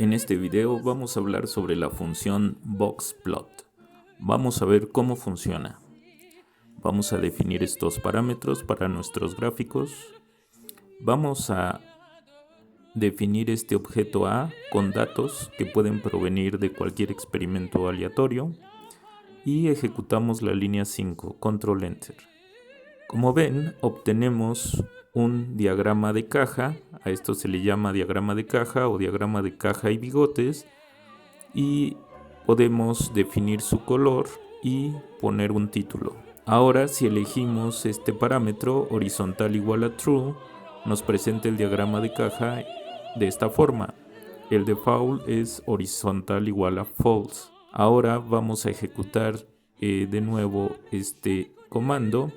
En este video vamos a hablar sobre la función boxplot. Vamos a ver cómo funciona. Vamos a definir estos parámetros para nuestros gráficos. Vamos a definir este objeto A con datos que pueden provenir de cualquier experimento aleatorio y ejecutamos la línea 5, control enter. Como ven, obtenemos un diagrama de caja. A esto se le llama diagrama de caja o diagrama de caja y bigotes, y podemos definir su color y poner un título. Ahora, si elegimos este parámetro horizontal igual a true, nos presenta el diagrama de caja de esta forma. El default es horizontal igual a false. Ahora vamos a ejecutar de nuevo este comando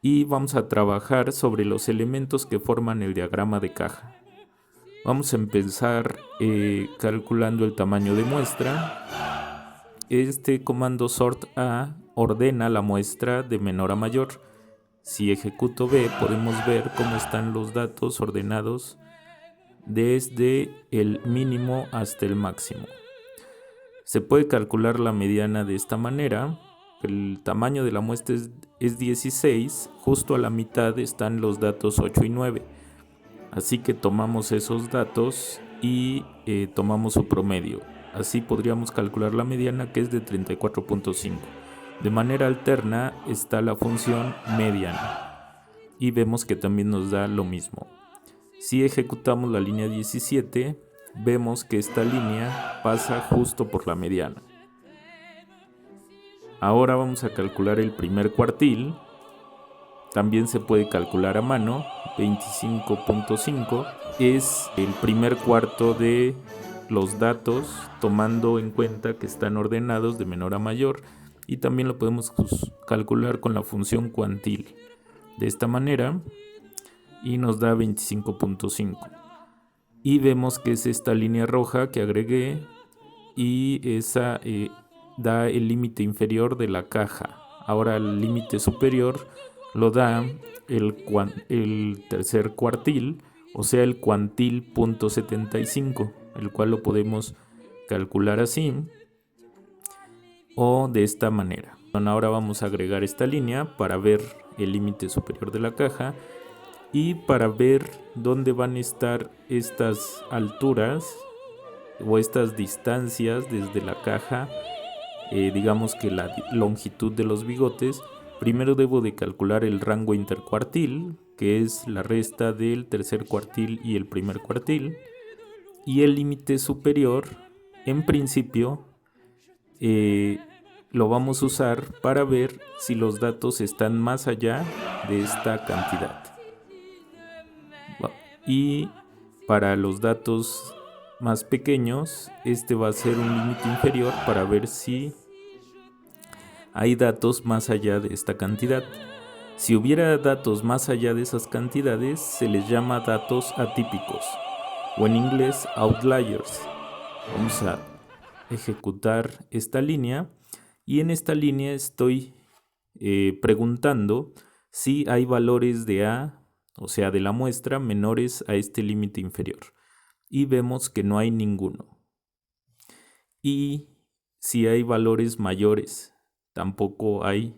y vamos a trabajar sobre los elementos que forman el diagrama de caja. Vamos a empezar calculando el tamaño de muestra. Este comando sort A ordena la muestra de menor a mayor. Si ejecuto B, podemos ver cómo están los datos ordenados desde el mínimo hasta el máximo. Se puede calcular la mediana de esta manera. El tamaño de la muestra es 16, justo a la mitad están los datos 8 y 9. Así que tomamos esos datos y tomamos su promedio. Así podríamos calcular la mediana, que es de 34.5. De manera alterna está la función median y vemos que también nos da lo mismo. Si ejecutamos la línea 17, vemos que esta línea pasa justo por la mediana. Ahora vamos a calcular el primer cuartil. También se puede calcular a mano. 25.5 es el primer cuarto de los datos, tomando en cuenta que están ordenados de menor a mayor, y también lo podemos calcular con la función cuantil de esta manera y nos da 25.5. y vemos que es esta línea roja que agregué, y esa da el límite inferior de la caja. Ahora el límite superior lo da el tercer cuartil, o sea el cuantil .75, el cual lo podemos calcular así o de esta manera. Ahora vamos a agregar esta línea para ver el límite superior de la caja y para ver dónde van a estar estas alturas o estas distancias desde la caja. Digamos que la longitud de los bigotes. Primero debo de calcular el rango intercuartil, que es la resta del tercer cuartil y el primer cuartil, y el límite superior, en principio, lo vamos a usar para ver si los datos están más allá de esta cantidad. Y para los datos más pequeños, este va a ser un límite inferior para ver si hay datos más allá de esta cantidad. Si hubiera datos más allá de esas cantidades, se les llama datos atípicos, o en inglés outliers. Vamos a ejecutar esta línea, y en esta línea estoy preguntando si hay valores de A, o sea de la muestra, menores a este límite inferior, y vemos que no hay ninguno. Y si hay valores mayores, tampoco hay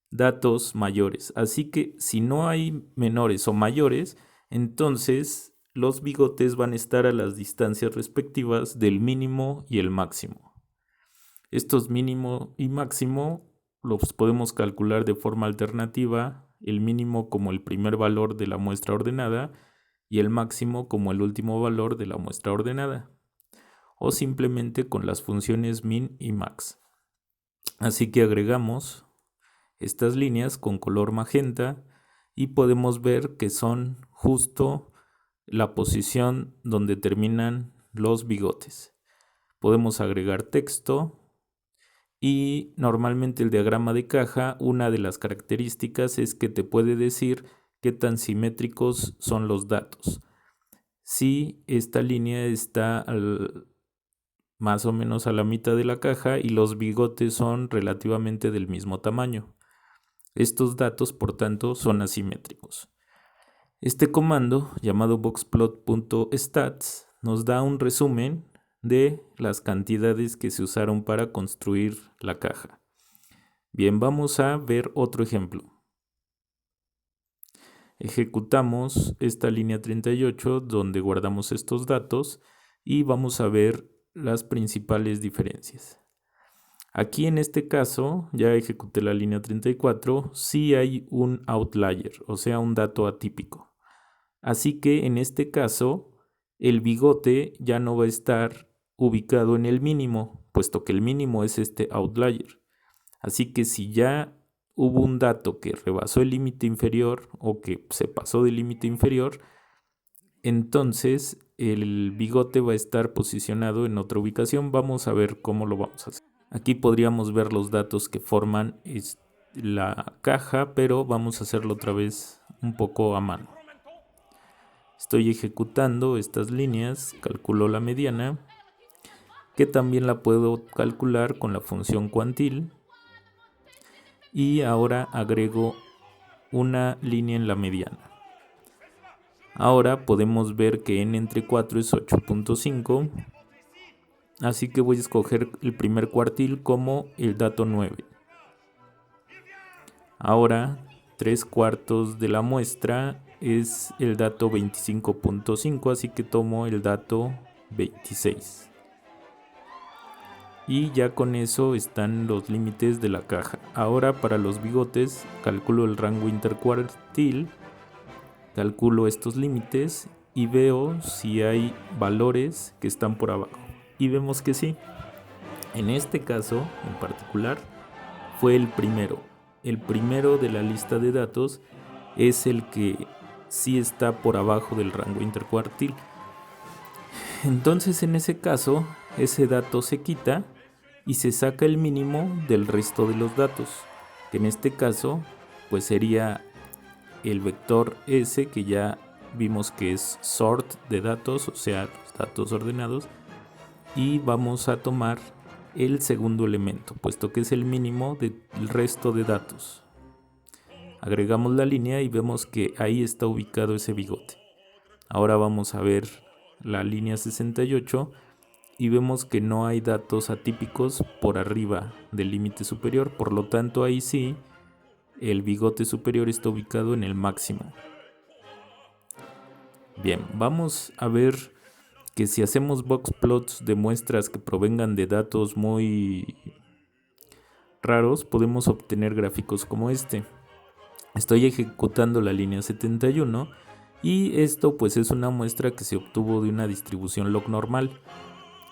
datos mayores. Así que si no hay menores o mayores, entonces los bigotes van a estar a las distancias respectivas del mínimo y el máximo. Estos mínimo y máximo los podemos calcular de forma alternativa, el mínimo como el primer valor de la muestra ordenada y el máximo como el último valor de la muestra ordenada, o simplemente con las funciones min y max. Así que agregamos estas líneas con color magenta y podemos ver que son justo la posición donde terminan los bigotes. Podemos agregar texto, y normalmente el diagrama de caja, una de las características es que te puede decir qué tan simétricos son los datos. Si esta línea está más o menos a la mitad de la caja y los bigotes son relativamente del mismo tamaño. Estos datos, por tanto, son asimétricos. Este comando, llamado boxplot.stats, nos da un resumen de las cantidades que se usaron para construir la caja. Bien, vamos a ver otro ejemplo. Ejecutamos esta línea 38 donde guardamos estos datos y vamos a ver las principales diferencias. Aquí en este caso, ya ejecuté la línea 34, sí hay un outlier, o sea, un dato atípico. Así que en este caso, el bigote ya no va a estar ubicado en el mínimo, puesto que el mínimo es este outlier. Así que si ya hubo un dato que rebasó el límite inferior o que se pasó del límite inferior, entonces el bigote va a estar posicionado en otra ubicación. Vamos a ver cómo lo vamos a hacer. Aquí podríamos ver los datos que forman la caja, pero vamos a hacerlo otra vez un poco a mano. Estoy ejecutando estas líneas, calculo la mediana, que también la puedo calcular con la función cuantil. Y ahora agrego una línea en la mediana. Ahora podemos ver que n entre 4 es 8.5. Así que voy a escoger el primer cuartil como el dato 9. Ahora 3/4 de la muestra es el dato 25.5, así que tomo el dato 26. Y ya con eso están los límites de la caja. Ahora para los bigotes calculo el rango intercuartil, calculo estos límites y veo si hay valores que están por abajo. Y vemos que sí. En este caso en particular fue el primero. El primero de la lista de datos es el que sí está por abajo del rango intercuartil. Entonces en ese caso ese dato se quita y se saca el mínimo del resto de los datos, que en este caso pues sería el vector S, que ya vimos que es sort de datos, o sea, los datos ordenados, y vamos a tomar el segundo elemento, puesto que es el mínimo del resto de datos. Agregamos la línea y vemos que ahí está ubicado ese bigote. Ahora vamos a ver la línea 68 y vemos que no hay datos atípicos por arriba del límite superior, por lo tanto ahí sí el bigote superior está ubicado en el máximo. Bien, vamos a ver que si hacemos box plots de muestras que provengan de datos muy raros, podemos obtener gráficos como este. Estoy ejecutando la línea 71 y esto pues es una muestra que se obtuvo de una distribución log normal.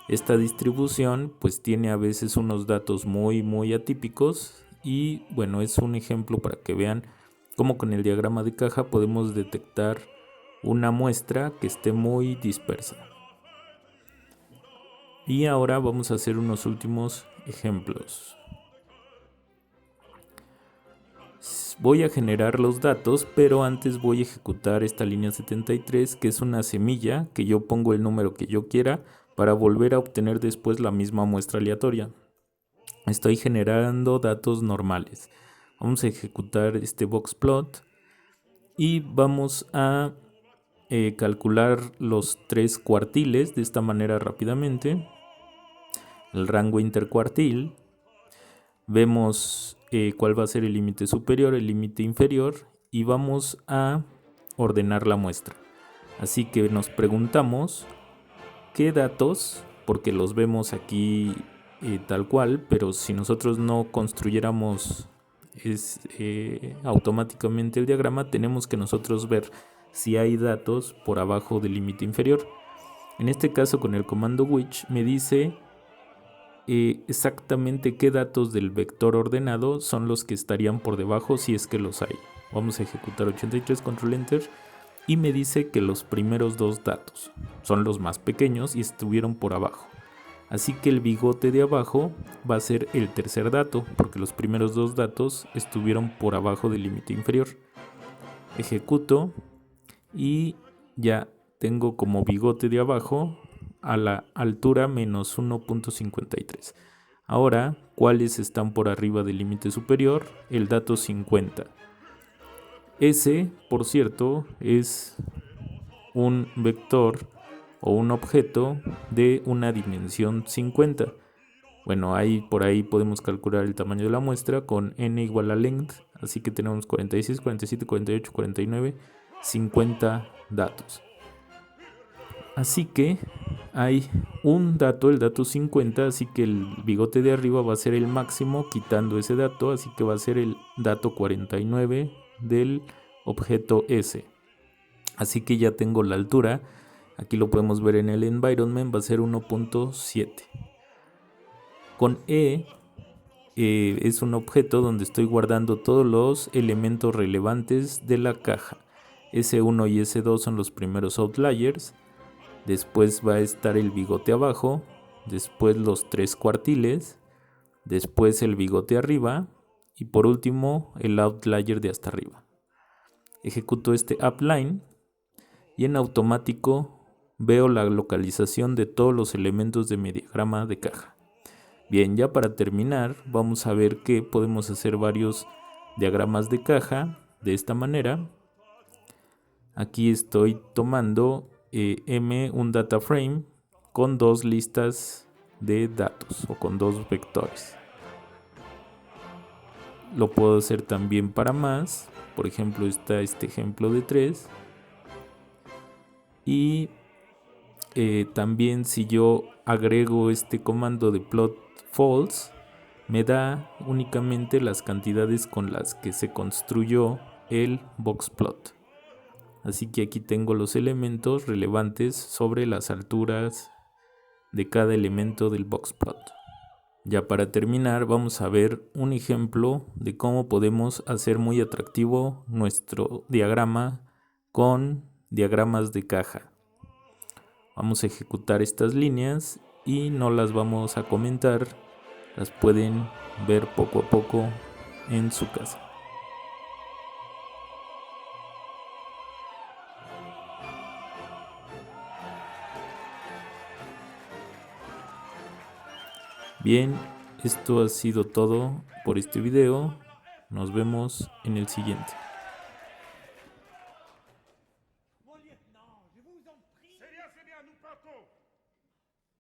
Esta distribución pues tiene a veces unos datos muy atípicos y bueno, es un ejemplo para que vean cómo con el diagrama de caja podemos detectar una muestra que esté muy dispersa. Y ahora vamos a hacer unos últimos ejemplos. Voy a generar los datos, pero antes voy a ejecutar esta línea 73, que es una semilla que yo pongo el número que yo quiera para volver a obtener después la misma muestra aleatoria. Estoy generando datos normales. Vamos a ejecutar este box plot y vamos a calcular los 3 cuartiles de esta manera rápidamente. El rango intercuartil. Vemos cuál va a ser el límite superior, el límite inferior y vamos a ordenar la muestra. Así que nos preguntamos qué datos, porque los vemos aquí tal cual, pero si nosotros no construyéramos automáticamente el diagrama, tenemos que nosotros ver si hay datos por abajo del límite inferior. En este caso con el comando which me dice exactamente qué datos del vector ordenado son los que estarían por debajo si es que los hay. Vamos a ejecutar 83, control enter y me dice que los primeros dos datos son los más pequeños y estuvieron por abajo. Así que el bigote de abajo va a ser el tercer dato porque los primeros dos datos estuvieron por abajo del límite inferior. Ejecuto y ya tengo como bigote de abajo a la altura menos 1.53. Ahora, ¿cuáles están por arriba del límite superior? El dato 50. Ese, por cierto, es un vector o un objeto de una dimensión 50. Bueno, por ahí podemos calcular el tamaño de la muestra con n igual a length, así que tenemos 46, 47, 48, 49, 50 datos. Así que hay un dato, el dato 50, así que el bigote de arriba va a ser el máximo quitando ese dato, así que va a ser el dato 49 del objeto S. Así que ya tengo la altura, aquí lo podemos ver en el environment, va a ser 1.7. Con E es un objeto donde estoy guardando todos los elementos relevantes de la caja. S1 y S2 son los primeros outliers. Después va a estar el bigote abajo, después los 3 cuartiles, después el bigote arriba y por último el outlier de hasta arriba. Ejecuto este appline y en automático veo la localización de todos los elementos de mi diagrama de caja. Bien, ya para terminar vamos a ver que podemos hacer varios diagramas de caja de esta manera. Aquí estoy tomando un data frame con 2 listas de datos o con 2 vectores. Lo puedo hacer también para más. Por ejemplo, está este ejemplo de 3. Y también si yo agrego este comando de plot false, me da únicamente las cantidades con las que se construyó el boxplot. Así que aquí tengo los elementos relevantes sobre las alturas de cada elemento del boxplot. Ya para terminar vamos a ver un ejemplo de cómo podemos hacer muy atractivo nuestro diagrama con diagramas de caja. Vamos a ejecutar estas líneas y no las vamos a comentar, las pueden ver poco a poco en su casa. Bien, esto ha sido todo por este video. Nos vemos en el siguiente.